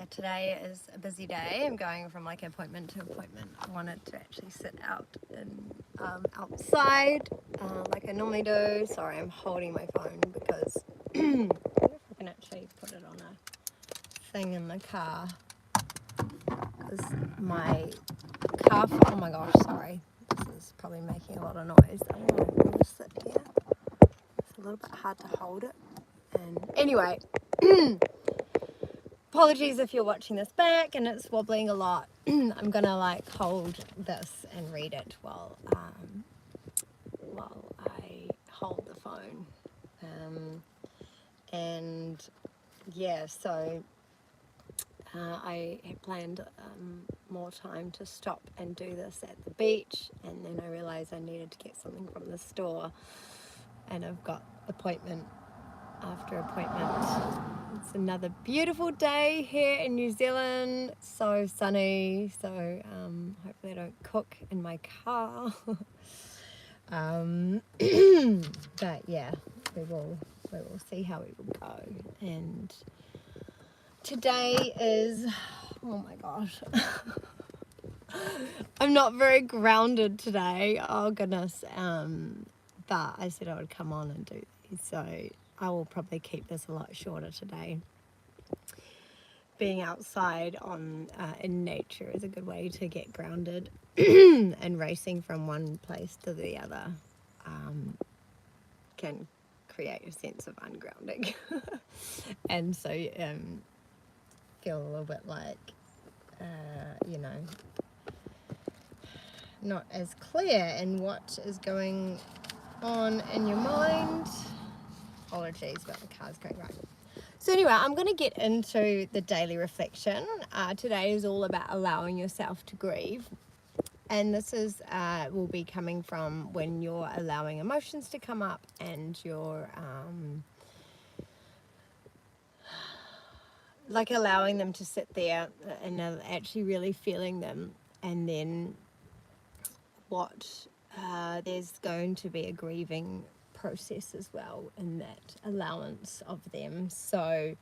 Today is a busy day. I'm going from like appointment to appointment. I wanted to actually sit out in outside like I normally do. Sorry, I'm holding my phone because I wonder if I can actually put it on a thing in the car because my car. Oh my gosh, sorry. This is probably making a lot of noise. I don't know. I'll just sit here. It's a little bit hard to hold it. And anyway. Apologies if you're watching this back and it's wobbling a lot. I'm gonna like hold this and read it while I hold the phone. And yeah, so I had planned more time to stop and do this at the beach, and then I realized I needed to get something from the store, and I've got appointment after appointment. It's another beautiful day here in New Zealand, so sunny, so hopefully I don't cook in my car. But yeah, we will see how it will go. And today is, oh my gosh, I'm not very grounded today, oh goodness, but I said I would come on and do these, so I will probably keep this a lot shorter today. Being outside in nature is a good way to get grounded, and racing from one place to the other can create a sense of ungrounding. And so feel a little bit like, not as clear in what is going on in your mind. Apologies, but the car's going right. So anyway, I'm going to get into the daily reflection. Today is all about allowing yourself to grieve. And this is will be coming from when you're allowing emotions to come up and you're like allowing them to sit there and actually really feeling them. And then there's going to be a grieving process as well in that allowance of them. So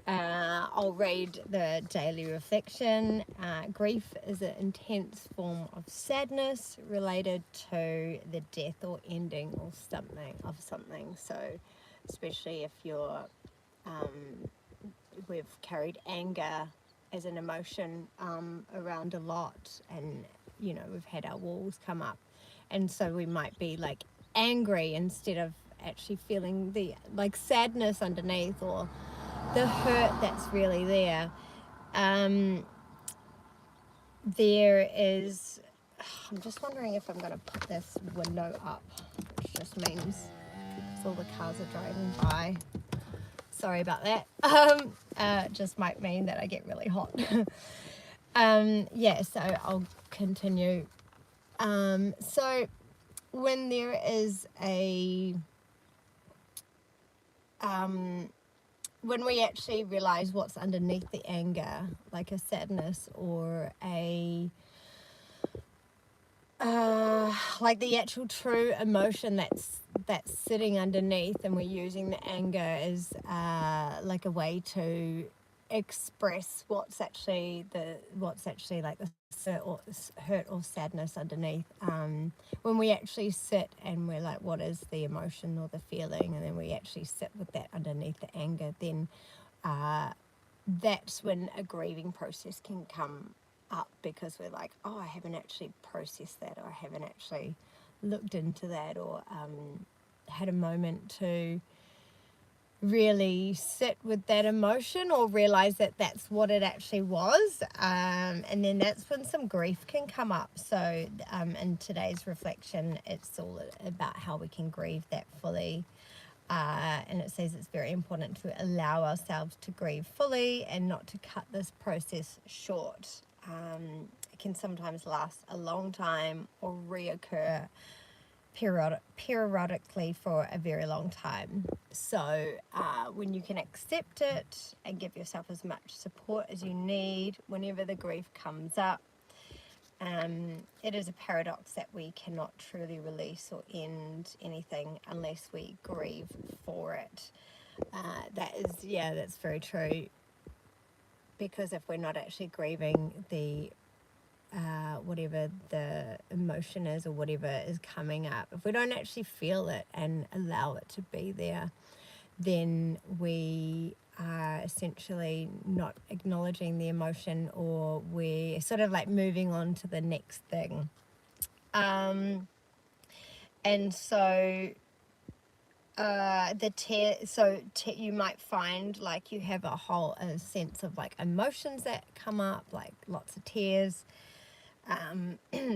I'll read the daily reflection. Grief is an intense form of sadness related to the death or ending or something. So especially if we've carried anger as an emotion around a lot, and we've had our walls come up, and so we might be like angry instead of actually feeling the like sadness underneath or the hurt that's really there. There is, I'm just wondering if I'm going to put this window up, which just means all the cars are driving by. Sorry about that. Just might mean that I get really hot. Yeah, so I'll continue. So when there is when we actually realize what's underneath the anger, like a sadness or like the actual true emotion that's sitting underneath, and we're using the anger as like a way to express what's actually like the hurt or sadness underneath. When we actually sit and we're like, what is the emotion or the feeling, and then we actually sit with that underneath the anger, then that's when a grieving process can come up, because we're like, oh, I haven't actually processed that, or I haven't actually looked into that, or had a moment to really sit with that emotion or realize that that's what it actually was, and then that's when some grief can come up. So in today's reflection, it's all about how we can grieve that fully, and it says it's very important to allow ourselves to grieve fully and not to cut this process short. It can sometimes last a long time or reoccur periodically for a very long time. So when you can accept it and give yourself as much support as you need whenever the grief comes up, it is a paradox that we cannot truly release or end anything unless we grieve for it. That's very true. because if we're not actually grieving the whatever the emotion is or whatever is coming up, if we don't actually feel it and allow it to be there, then we are essentially not acknowledging the emotion, or we're sort of like moving on to the next thing. And so you might find like you have a sense of like emotions that come up, like lots of tears.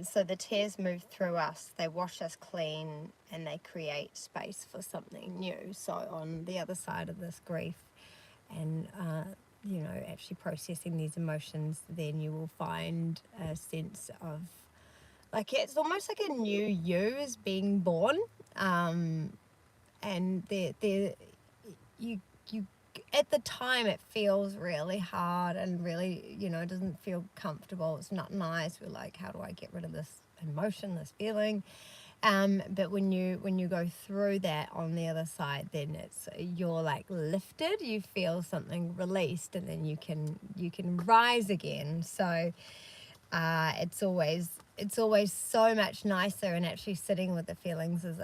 So the tears move through us, they wash us clean, and they create space for something new. So on the other side of this grief and actually processing these emotions, then you will find a sense of like, it's almost like a new you is being born. And you at the time it feels really hard and really, it doesn't feel comfortable. It's not nice. We're like, how do I get rid of this emotion, this feeling? But when you go through that on the other side, then you're like lifted. You feel something released, and then you can rise again. So it's always so much nicer, and actually sitting with the feelings is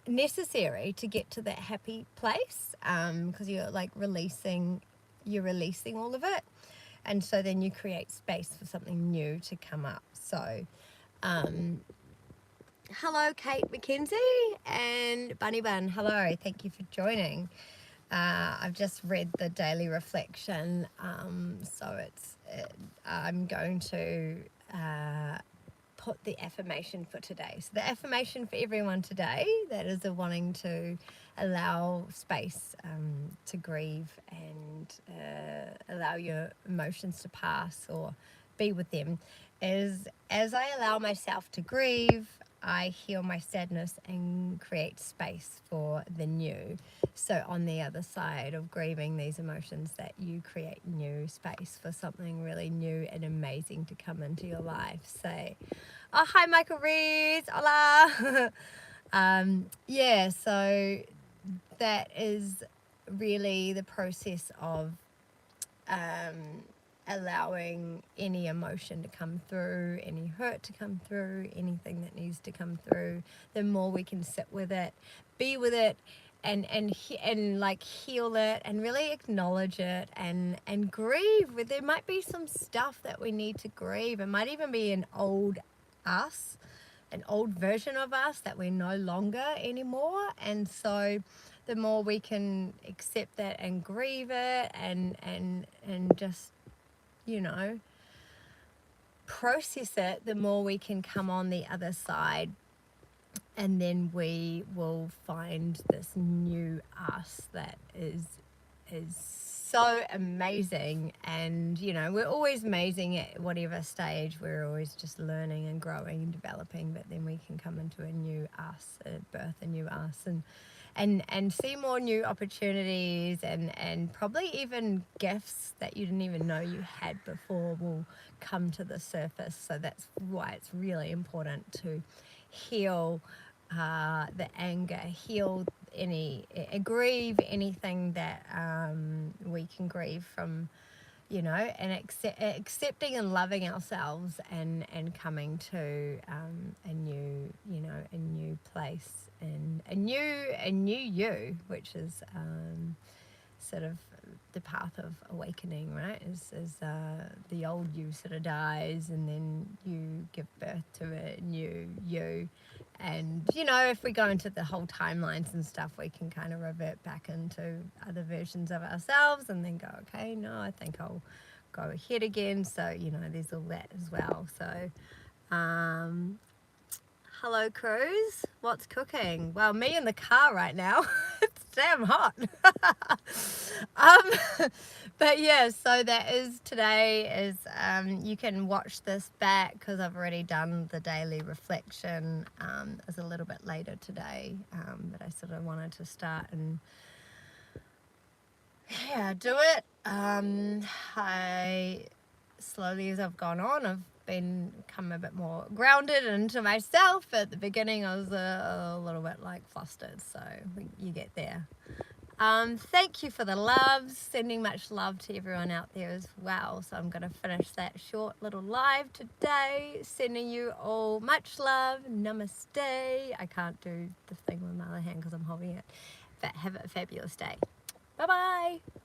necessary to get to that happy place, because you're like releasing all of it, and so then you create space for something new to come up. So hello Kate McKenzie and Bunny Bun, hello, thank you for joining. I've just read the daily reflection, so I'm going to put the affirmation for today. So the affirmation for everyone today that is wanting to allow space to grieve and allow your emotions to pass or be with them is, as I allow myself to grieve, I heal my sadness and create space for the new. So on the other side of grieving these emotions, that you create new space for something really new and amazing to come into your life. So, oh, hi Michael Rees, hola. So that is really the process of allowing any emotion to come through, any hurt to come through, anything that needs to come through. The more we can sit with it, be with it, and like heal it and really acknowledge it and grieve. Where there might be some stuff that we need to grieve. It might even be an old us, an old version of us that we're no longer anymore. And so the more we can accept that and grieve it and just process it, the more we can come on the other side, and then we will find this new us that is so amazing. And we're always amazing at whatever stage. We're always just learning and growing and developing, but then we can come into a new us, birth a new us, and see more new opportunities, and probably even gifts that you didn't even know you had before will come to the surface. So that's why it's really important to heal the anger, heal grieve anything that we can grieve from, and accepting and loving ourselves, and coming to a new place, and a new you, which is sort of the path of awakening, right? Is the old you sort of dies, and then you give birth to a new you. And if we go into the whole timelines and stuff, we can kind of revert back into other versions of ourselves, and then go, okay, no, I think I'll go ahead again. So there's all that as well. So hello Cruz, what's cooking? Well, me in the car right now. It's damn hot. But yeah, so that is today is you can watch this back, because I've already done the daily reflection. It's a little bit later today, but I sort of wanted to start and do it. I slowly, as I've gone on, I've become a bit more grounded into myself. At the beginning I was a little bit like flustered, so you get there. Thank you for the loves, sending much love to everyone out there as well. So I'm going to finish that short little live today, sending you all much love. Namaste. I can't do the thing with my other hand because I'm holding it, but have a fabulous day. Bye bye.